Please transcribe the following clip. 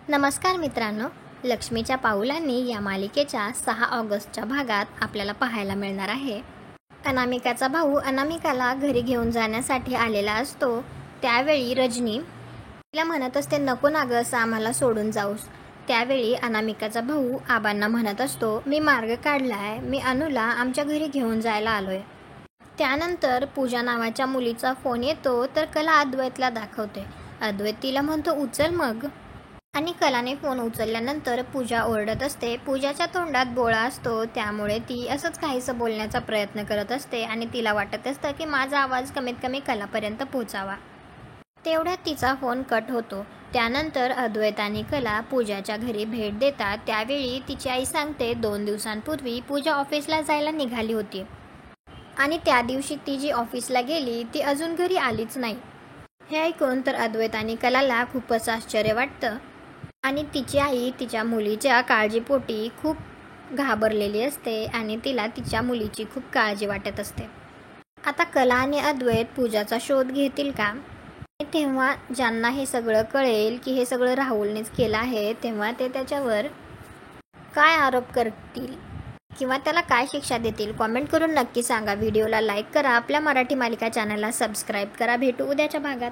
नमस्कार मित्रांनो, लक्ष्मीच्या पाऊलांनी या मालिकेच्या 6 ऑगस्टच्या भागात आपल्याला पाहायला मिळणार आहे. अनामिकाचा भाऊ अनामिकाला घरी घेऊन जाण्यासाठी आलेला असतो. त्यावेळी रजनी तिला म्हणत असते, नको ना गं असं आम्हाला सोडून जाऊस. त्यावेळी अनामिकाचा भाऊ आबांना म्हणत असतो, मी मार्ग काढला आहे, मी अनुला आमच्या घरी घेऊन जायला आलोय. त्यानंतर पूजा नावाच्या मुलीचा फोन येतो तर कला अद्वैतला दाखवते. अद्वैत तिला म्हणतो, उचल मग. आणि कलाने फोन उचलल्यानंतर पूजा ओरडत असते. पूजाच्या तोंडात बोळा असतो, त्यामुळे ती असंच काहीसं बोलण्याचा प्रयत्न करत असते आणि तिला वाटत असतं की माझा आवाज कमीत कमी कलापर्यंत पोचावा. तेवढ्यात तिचा फोन कट होतो. त्यानंतर अद्वैत आणि कला पूजाच्या घरी भेट देतात. त्यावेळी तिची आई सांगते, 2 दिवसांपूर्वी पूजा ऑफिसला जायला निघाली होती आणि त्या दिवशी ती जी ऑफिसला गेली ती अजून घरी आलीच नाही. हे ऐकून तर अद्वैत आणि कलाला खूपच आश्चर्य वाटतं आणि तिची आई तिच्या मुलीच्या काळजीपोटी खूप घाबरलेली असते आणि तिला तिच्या मुलीची खूप काळजी वाटत असते. आता कला आणि अद्वैत पूजाचा शोध घेतील का? तेव्हा ज्यांना हे सगळं कळेल की हे सगळं राहुलनेच केलं आहे, तेव्हा ते त्याच्यावर काय आरोप करतील किंवा त्याला काय शिक्षा देतील, कॉमेंट करून नक्की सांगा. व्हिडिओला लाईक करा, आपल्या मराठी मालिका चॅनलला सबस्क्राईब करा. भेटू उद्याच्या भागात.